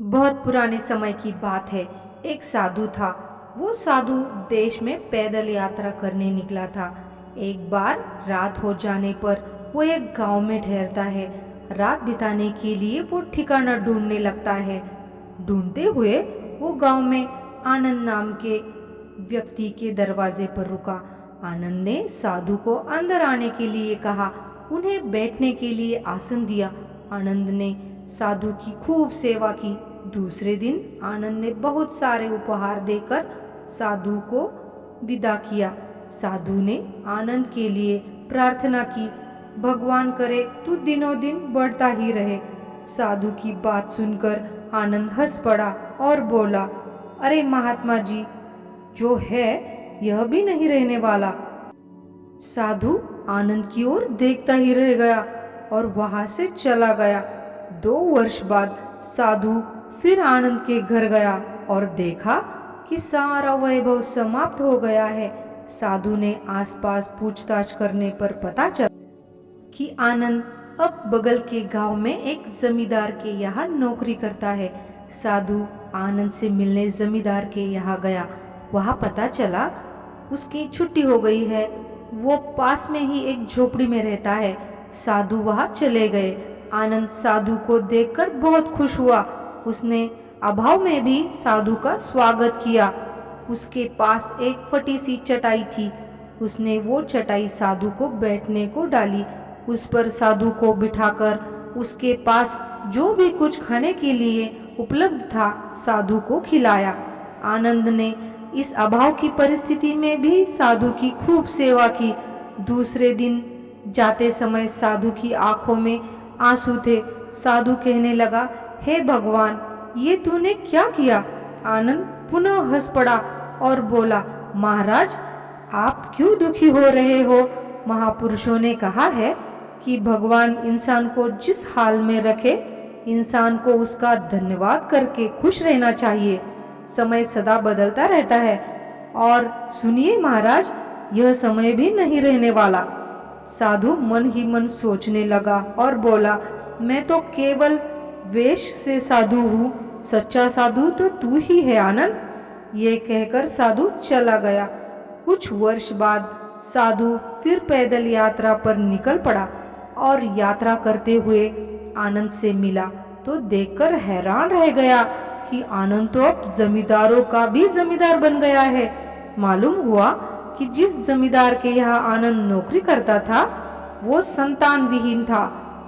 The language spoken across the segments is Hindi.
बहुत पुराने समय की बात है। एक साधु था। वो साधु देश में पैदल यात्रा करने निकला था। एक बार रात हो जाने पर वो एक गांव में ठहरता है। रात बिताने के लिए वो ठिकाना ढूंढने लगता है। ढूंढते हुए वो गांव में आनंद नाम के व्यक्ति के दरवाजे पर रुका। आनंद ने साधु को अंदर आने के लिए कहा। उन्हें बैठने के लिए आसन दिया। आनंद ने साधु की खूब सेवा की। दूसरे दिन आनंद ने बहुत सारे उपहार देकर साधु को विदा किया। साधु ने आनंद के लिए प्रार्थना की, भगवान करे तू दिनों दिन बढ़ता ही रहे। साधु की बात सुनकर आनंद हंस पड़ा और बोला, अरे महात्मा जी, जो है यह भी नहीं रहने वाला। साधु आनंद की ओर देखता ही रह गया और वहां से चला गया। 2 वर्ष बाद साधु फिर आनंद के घर गया और देखा कि सारा वैभव समाप्त हो गया है। साधु ने आसपास पूछताछ करने पर पता चला कि आनंद अब बगल के गांव में एक जमींदार के यहाँ नौकरी करता है। साधु आनंद से मिलने जमींदार के यहाँ गया। वहाँ पता चला उसकी छुट्टी हो गई है। वो पास में ही एक झोपड़ी में रहता है। साधु वहाँ चले गए। आनंद साधु को देखकर बहुत खुश हुआ। उसने अभाव में भी साधु का स्वागत किया। उसके पास एक फटी सी चटाई थी। उसने वो चटाई साधु को बैठने को डाली। उस पर साधु को बिठाकर उसके पास जो भी कुछ खाने के लिए उपलब्ध था साधु को खिलाया। आनंद ने इस अभाव की परिस्थिति में भी साधु की खूब सेवा की। दूसरे दिन जाते समय साधु की आंखों में आंसू थे। साधु कहने लगा, हे भगवान, ये तूने क्या किया? आनंद पुनः हंस पड़ा और बोला, महाराज, आप क्यों दुखी हो रहे हो? महापुरुषों ने कहा है कि भगवान इंसान को जिस हाल में रखे, इंसान को उसका धन्यवाद करके खुश रहना चाहिए। समय सदा बदलता रहता है और सुनिए महाराज, यह समय भी नहीं रहने वाला। साधु मन ही मन सोचने लगा और बोला, मैं तो केवल वेश से साधु हूँ, सच्चा साधु तो तू ही है आनंद। ये कहकर साधु चला गया। कुछ वर्ष बाद साधु फिर पैदल यात्रा पर निकल पड़ा और यात्रा करते हुए आनंद से मिला तो देखकर हैरान रह गया कि आनंद तो अब जमींदारों का भी जमींदार बन गया है। मालूम हुआ कि जिस जमींदार के यहाँ आनंद नौकरी करता था वो संतान विहीन था।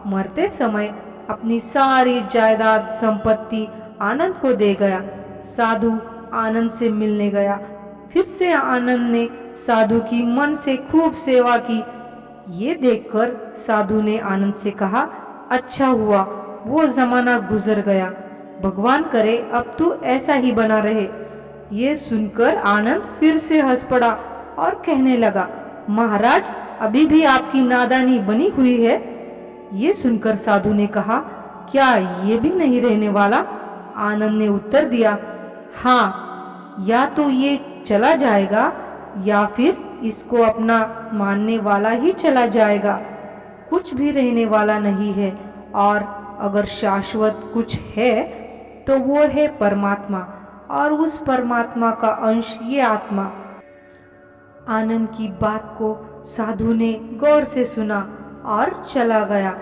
मरते समय अपनी सारी जायदाद संपत्ति आनंद को दे गया। साधु आनंद से मिलने गया। फिर से आनंद ने साधु की मन से खूब सेवा की। ये देखकर साधु ने आनंद से कहा, अच्छा हुआ वो जमाना गुजर गया। भगवान करे अब तू ऐसा ही बना रहे। ये सुनकर आनंद फिर से हंस पड़ा और कहने लगा, महाराज, अभी भी आपकी नादानी बनी हुई है। ये सुनकर साधु ने कहा, क्या ये भी नहीं रहने वाला? आनंद ने उत्तर दिया, हाँ, या तो ये चला जाएगा या फिर इसको अपना मानने वाला ही चला जाएगा। कुछ भी रहने वाला नहीं है और अगर शाश्वत कुछ है तो वो है परमात्मा और उस परमात्मा का अंश ये आत्मा। आनंद की बात को साधु ने गौर से सुना और चला गया।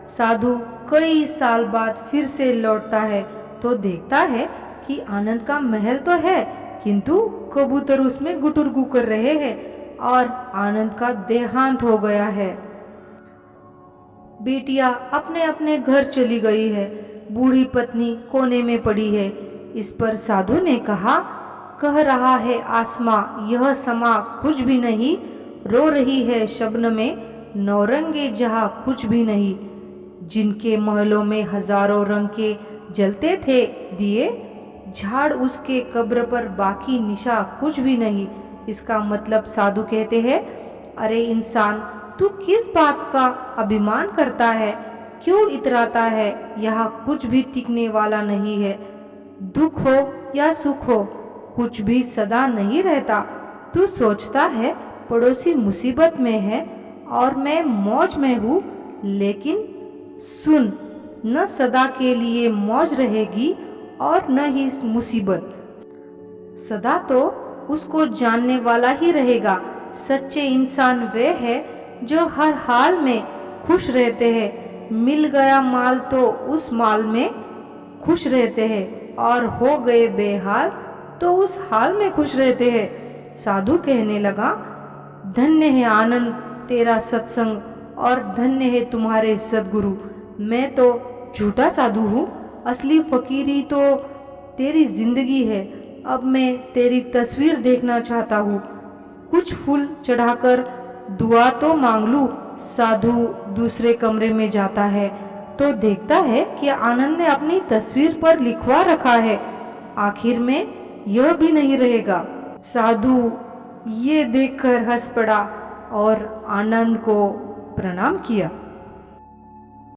साधु कई साल बाद फिर से लौटता है तो देखता है कि आनंद का महल तो है किंतु कबूतर उसमें गुटुरगू कर रहे हैं और आनंद का देहांत हो गया है। बेटियां अपने अपने घर चली गई है। बूढ़ी पत्नी कोने में पड़ी है। इस पर साधु ने कहा, कह रहा है आसमां, यह समा कुछ भी नहीं, रो रही है शबनमें नौरंगे जहां कुछ भी नहीं। जिनके महलों में हजारों रंग के जलते थे दिए, झाड़ उसके कब्र पर बाकी निशा कुछ भी नहीं। इसका मतलब साधु कहते हैं, अरे इंसान, तू किस बात का अभिमान करता है? क्यों इतराता है? यहाँ कुछ भी टिकने वाला नहीं है। दुख हो या सुख हो, कुछ भी सदा नहीं रहता। तू सोचता है पड़ोसी मुसीबत में है और मैं मौज में हूँ, लेकिन सुन, न सदा के लिए मौज रहेगी और न ही मुसीबत। सदा तो उसको जानने वाला ही रहेगा। सच्चे इंसान वे है जो हर हाल में खुश रहते हैं। मिल गया माल तो उस माल में खुश रहते हैं, और हो गए बेहाल तो उस हाल में खुश रहते हैं। साधु कहने लगा, धन्य है आनंद तेरा सत्संग, और धन्य है तुम्हारे सद्गुरु। मैं तो झूठा साधु हूँ, असली फकीरी तो तेरी जिंदगी है। अब मैं तेरी तस्वीर देखना चाहता हूँ। कुछ फूल चढ़ाकर दुआ तो मांग लूं। साधु दूसरे कमरे में जाता है तो देखता है कि आनंद ने अपनी तस्वीर पर लिखवा रखा है, आखिर में यह भी नहीं रहेगा। साधु ये देखकर हंस पड़ा और आनंद को प्रणाम किया।